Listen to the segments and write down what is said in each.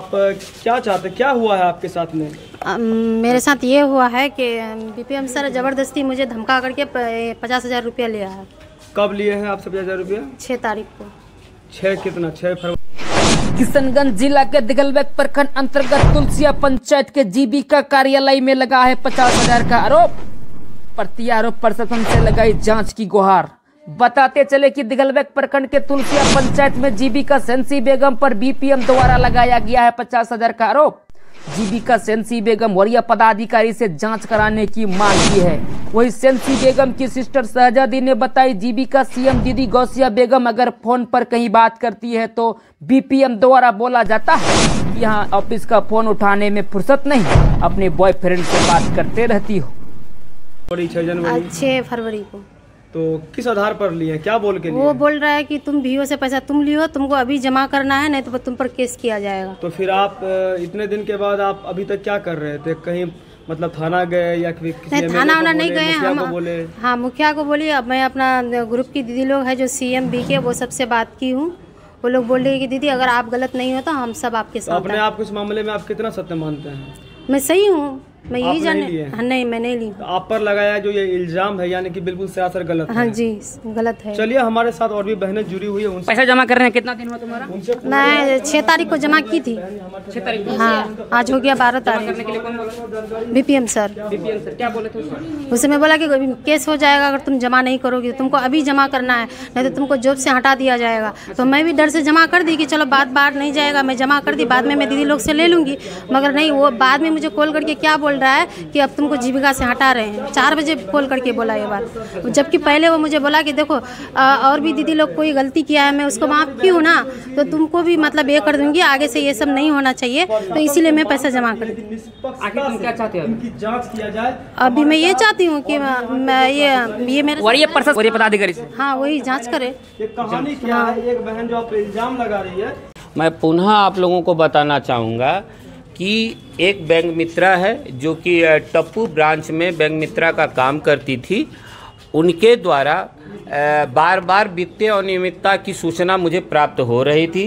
आप क्या चाहते, क्या हुआ है आपके साथ में? मेरे साथ ये हुआ है कि बीपीएम सर ज़बरदस्ती मुझे धमका करके 50,000 रुपया लिया है। कब लिए हैं आपसे 50,000 रुपया? 6 तारीख को। 6 फरवरी। किशनगंज जिला के दिगलबैग प्रखंड अंतर्गत तुलसिया पंचायत के जीविका कार्यालय में लगा है 50,000 का आरोप। प्रत्यारोप प्रशासन से लगाई जांच की गुहार। बताते चले कि दिगलबैग प्रखंड के तुलसिया पंचायत में जीविका सेंसी बेगम पर बीपीएम द्वारा लगाया गया है 50,000 का आरोप। जीविका सेंसी बेगम वरीय पदाधिकारी से जांच कराने की मांग की है। वही सेंसी बेगम की सिस्टर शहजादी ने बताई, जीविका सीएम दीदी गौसिया बेगम अगर फोन पर कहीं बात करती है तो बीपीएम द्वारा बोला जाता है यहाँ ऑफिस का फोन उठाने में फुर्सत नहीं, अपने बॉयफ्रेंड से बात करते रहती हो। 6 फरवरी को। तो किस आधार पर लिए, क्या बोल के लिए? वो बोल रहा है कि तुम भीओ से पैसा तुम लियो, तुमको अभी जमा करना है, नहीं तो तुम पर केस किया जाएगा। तो फिर आप इतने दिन के बाद आप अभी तक क्या कर रहे थे? कहीं मतलब थाना गए या फिर किसी नहीं, थाना वाना नहीं गए हम। बोले? हाँ, मुखिया को बोली। अब मैं अपना ग्रुप की दीदी लोग है जो सीएम बीके, वो सबसे बात की हूँ। वो लोग बोल रहे हैं कि दीदी अगर आप गलत नहीं हो तो हम सब आपके साथ। अपने आप इस मामले में आप कितना सत्य मानते हैं? मैं सही हूँ, मैं यही जाने। नहीं, मैं नहीं ली। तो आप पर लगाया जो ये इल्जाम है यानी कि बिल्कुल सरासर गलत है। हाँ जी, गलत है। चलिए, हमारे साथ और भी बहनें जुड़ी हुई है, उनसे पैसा जमा कर रहे हैं। कितना दिन हुआ तुम्हारा? मैं 6 तारीख को जमा की थी। 6 तारीख को? हाँ, आज हो गया 12 तारीख। करने के लिए कौन बोला? BPM sir. बीपीएम सर क्या बोले थे उसे मैं बोला कि केस हो जाएगा अगर तुम जमा नहीं करोगे, तुमको अभी जमा करना है, नहीं तो तुमको जॉब से हटा दिया जाएगा। तो मैं भी डर से जमा कर दी कि चलो बात बाहर नहीं जाएगा, मैं जमा कर दी, बाद में मैं दीदी लोग से ले लूँगी। मगर नहीं, वो बाद में मुझे कॉल करके क्या बोल रहा है कि अब तुमको जीविका से हटा रहे हैं। 4 बजे कॉल करके बोला ये बात, जबकि पहले वो मुझे बोला कि देखो और भी दीदी लोग कोई गलती किया है मैं उसको माफ़ की हूँ ना, तो तुमको भी मतलब ये कर दूंगी, आगे से ये सब नहीं होना चाहिए, तो इसीलिए मैं पैसा जमा कर दी। आखिर तुम क्या चाहते हो? इनकी जांच किया जाए। अभी मैं ये चाहती हूँ कि मैं ये मेरे वरीय पदाधिकारी से हाँ वही जांच करे। ये कहानी क्या है? एक बहन जो आप पे इल्जाम लगा रही है। मैं पुनः आप लोगों को बताना चाहूँगा कि एक बैंक मित्रा है जो कि टप्पू ब्रांच में बैंक मित्रा का काम करती थी। उनके द्वारा बार बार वित्तीय अनियमितता की सूचना मुझे प्राप्त हो रही थी।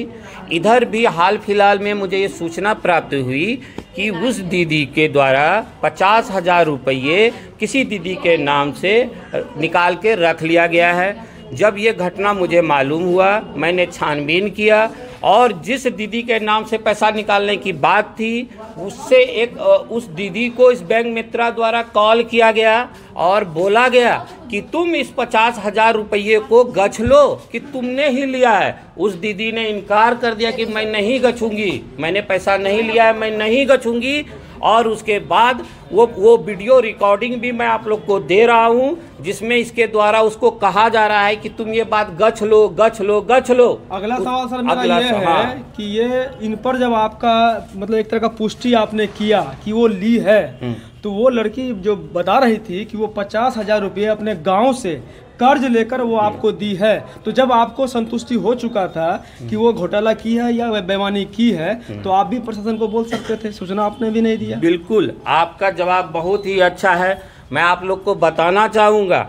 इधर भी हाल फिलहाल में मुझे ये सूचना प्राप्त हुई कि उस दीदी के द्वारा 50,000 रुपये किसी दीदी के नाम से निकाल के रख लिया गया है। जब ये घटना मुझे मालूम हुआ, मैंने छानबीन किया और जिस दीदी के नाम से पैसा निकालने की बात थी उससे उस दीदी को इस बैंक मित्रा द्वारा कॉल किया गया और बोला गया कि तुम इस 50,000 रुपये को गछ लो कि तुमने ही लिया है। उस दीदी ने इनकार कर दिया कि मैं नहीं गछूंगी, मैंने पैसा नहीं लिया है, मैं नहीं गछूंगी। और उसके बाद वो वीडियो रिकॉर्डिंग भी मैं आप लोग को दे रहा हूं जिसमें इसके द्वारा उसको कहा जा रहा है कि तुम ये बात गछ लो, गछ लो, गछ लो। अगला सवाल सर मेरा ये है कि ये इन पर जब आपका मतलब एक तरह का पुष्टि आपने किया कि वो ली है, तो वो लड़की जो बता रही थी कि वो 50,000 रुपये अपने गाँव से कर्ज लेकर वो आपको दी है, तो जब आपको संतुष्टि हो चुका था कि वो घोटाला की है या बेईमानी की है, तो आप भी प्रशासन को बोल सकते थे, सूचना आपने भी नहीं दिया। बिल्कुल, आपका जवाब बहुत ही अच्छा है। मैं आप लोग को बताना चाहूँगा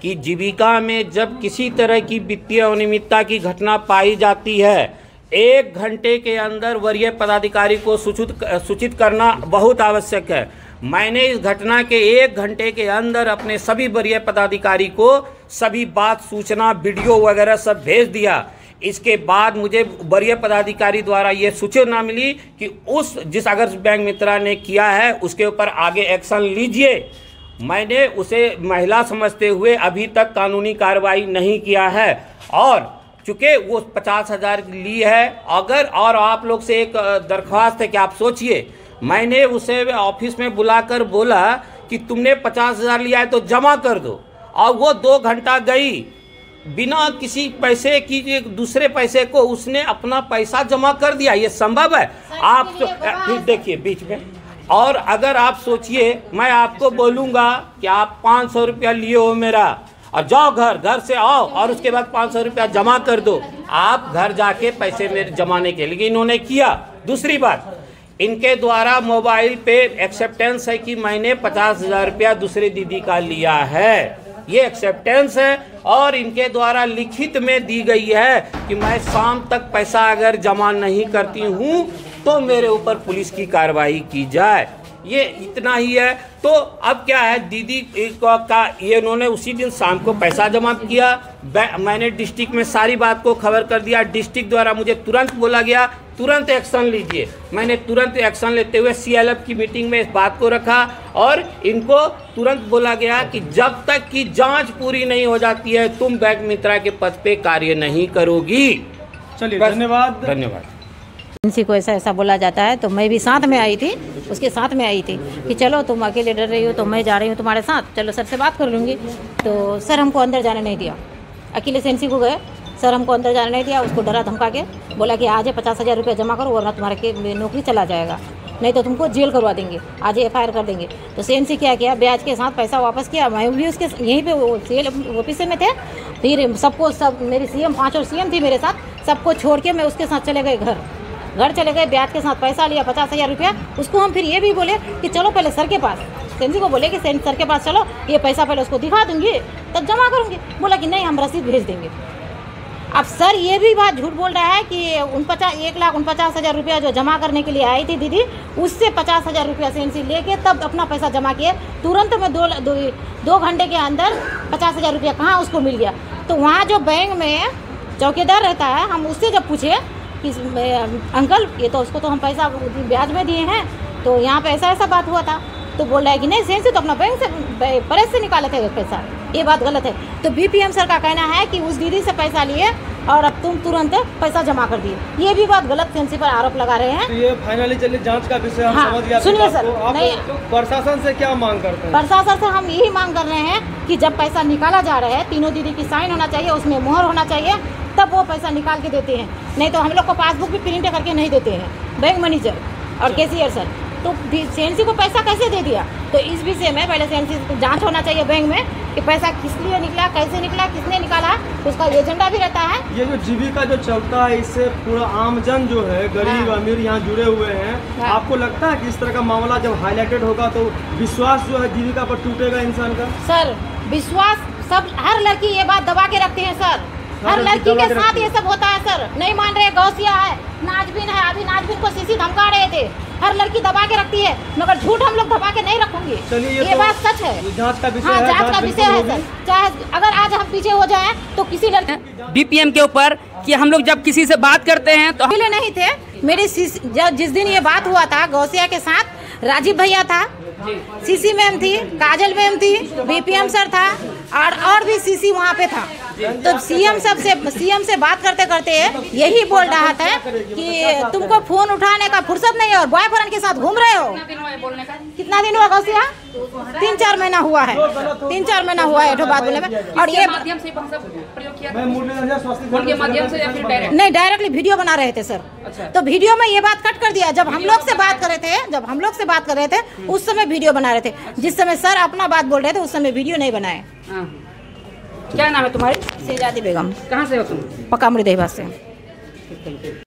कि जीविका में जब किसी तरह की वित्तीय अनियमितता की घटना पाई जाती है, 1 घंटे के अंदर वरीय पदाधिकारी को सूचित करना बहुत आवश्यक है। मैंने इस घटना के 1 घंटे के अंदर अपने सभी वरीय पदाधिकारी को सभी बात, सूचना, वीडियो वगैरह सब भेज दिया। इसके बाद मुझे वरीय पदाधिकारी द्वारा ये सूचना मिली कि जिस अगर बैंक मित्रा ने किया है उसके ऊपर आगे एक्शन लीजिए। मैंने उसे महिला समझते हुए अभी तक कानूनी कार्रवाई नहीं किया है और चूँकि वो 50,000 ली है। अगर और आप लोग से एक दरख्वास्त है कि आप सोचिए, मैंने उसे ऑफिस में बुलाकर बोला कि तुमने 50,000 लिया है तो जमा कर दो, और वो 2 घंटा गई बिना किसी पैसे की, दूसरे पैसे को उसने अपना पैसा जमा कर दिया। ये संभव है? आप फिर देखिए बीच में, और अगर आप सोचिए मैं आपको बोलूँगा कि आप 500 रुपया लिए हो मेरा और जाओ घर से आओ और उसके बाद 500 रुपया जमा कर दो, आप घर जाके पैसे मेरे जमाने के लिए इन्होंने किया। दूसरी बात, इनके द्वारा मोबाइल पे एक्सेप्टेंस है कि मैंने 50,000 रुपया दूसरे दीदी का लिया है, ये एक्सेप्टेंस है। और इनके द्वारा लिखित में दी गई है कि मैं शाम तक पैसा अगर जमा नहीं करती हूँ तो मेरे ऊपर पुलिस की कार्रवाई की जाए। ये इतना ही है। तो अब क्या है, दीदी का ये उन्होंने उसी दिन शाम को पैसा जमा किया। मैंने डिस्ट्रिक्ट में सारी बात को खबर कर दिया। डिस्ट्रिक्ट द्वारा मुझे तुरंत बोला गया, तुरंत एक्शन लीजिए। मैंने तुरंत एक्शन लेते हुए CLF की मीटिंग में इस बात को रखा और इनको तुरंत बोला गया कि जब तक की जांच पूरी नहीं हो जाती है तुम बैंक मित्रा के पद पे कार्य नहीं करोगी। चलिए, धन्यवाद। धन्यवाद। एजेंसी को ऐसा बोला जाता है, तो मैं भी साथ में आई थी, उसके साथ में आई थी कि चलो तुम अकेले डर रही हो तो मैं जा रही हूँ तुम्हारे साथ, चलो सर से बात कर लूँगी। तो सर हमको अंदर जाने नहीं दिया, अकेले से एजेंसी को गए, सर हमको अंदर जाने नहीं दिया। उसको डरा धमका के बोला कि आज 50,000 रुपये जमा करो वरना तुम्हारे नौकरी चला जाएगा, नहीं तो तुमको जेल करवा देंगे, आज FIR कर देंगे। तो CNC क्या किया, ब्याज के साथ पैसा वापस किया। मैं भी उसके यहीं पे CL ऑफिस में थे। फिर सबको मेरी CM 5 और CM थी मेरे साथ, सबको छोड़ के मैं उसके साथ चले गए घर चले गए। ब्याज के साथ पैसा लिया 50,000 रुपया। उसको हम फिर ये भी बोले कि चलो पहले सर के पास, CNC को बोले कि सर के पास चलो, ये पैसा पहले उसको दिखा दूंगी तब जमा करूँगी। बोला कि नहीं हम रसीद भेज देंगे। अब सर ये भी बात झूठ बोल रहा है कि 1,49,50,000 रुपया जो जमा करने के लिए आई थी दीदी, उससे 50,000 रुपया CNC लेके तब अपना पैसा जमा किए। तुरंत में 2 घंटे के अंदर 50,000 रुपया कहाँ उसको मिल गया। तो वहाँ जो बैंक में चौकीदार रहता है, हम उससे जब पूछे कि अंकल ये तो उसको तो हम पैसा ब्याज में दिए हैं, तो यहाँ पे ऐसा बात हुआ था। तो बोल रहा है कि नहीं CNC तो अपना बैंक से प्रेस से निकाले थे पैसा, ये बात गलत है। तो BPM सर का कहना है कि उस दीदी से पैसा लिए और अब तुम तुरंत पैसा जमा कर दिए, ये भी बात गलत CNC पर आरोप लगा रहे हैं। तो ये फाइनली चलिए जांच का विषय हम हाँ, समझ गया। सुनिए सर, आप प्रशासन से क्या मांग करते हैं? प्रशासन से हम यही मांग कर रहे हैं कि जब पैसा निकाला जा रहा है, तीनों दीदी की साइन होना चाहिए, उसमें मोहर होना चाहिए, तब वो पैसा निकाल के देते हैं। नहीं तो हम लोग को पासबुक भी प्रिंट करके नहीं देते हैं बैंक मैनेजर और कैशियर सर। तो CNC को पैसा कैसे दे दिया? तो इस विषय में पहले CNC जांच होना चाहिए बैंक में कि पैसा किस लिए निकला, कैसे निकला, किसने निकाला, तो उसका एजेंडा भी रहता है। ये जो जीविका जो चलता है, इससे पूरा आमजन जो है, गरीब अमीर यहाँ जुड़े हुए हैं। हाँ। आपको लगता है कि इस तरह का मामला जब हाईलाइटेड होगा तो विश्वास जो है जीविका पर टूटेगा इंसान का? सर विश्वास सब, हर लड़की ये बात दबा के रखती है सर, हर लड़की के साथ ये सब होता है सर। नहीं मान रहे, गौसिया है, नाजबिन है, अभी नाजबिन को CC धमका रहे थे। हर लड़की दबा के रखती है, मगर झूठ हम लोग दबा के नहीं रखूंगी। चलिए ये तो बात सच है, जांच का विषय हाँ, है, जांच का विषय है सर। चाहे अगर आज हम पीछे हो जाएं तो किसी लड़की BPM के ऊपर कि हम लोग जब किसी से बात करते हैं तो मिले नहीं थे। मेरे जिस दिन ये बात हुआ था गौसिया के साथ, राजीव भैया था, CC मैम थी, काजल मैम थी, BPM सर था और भी CC वहाँ पे था। तो CM से बात करते करते यही बोल रहा था कि तुमको फोन उठाने का फुर्सत नहीं है और बॉयफ्रेंड के साथ घूम रहे हो। कितना दिन हुआ गौसिया? 3-4 महीना हुआ है, 3-4 महीना हुआ है बात बोले में। और ये माध्यम से प्रयोग किया उनके माध्यम से या फिर डायरेक्ट? नहीं, डायरेक्टली वीडियो बना रहे थे सर। अच्छा। तो वीडियो में ये बात कट कर दिया। जब हम लोग से बात कर रहे थे, उस समय वीडियो बना रहे थे। जिस समय सर अपना बात बोल रहे थे उस समय वीडियो नहीं बनाए। क्या नाम है तुम्हारी? शहजादी बेगम। कहाँ से हो तुम? पक्का मुड़ी देहबाद से।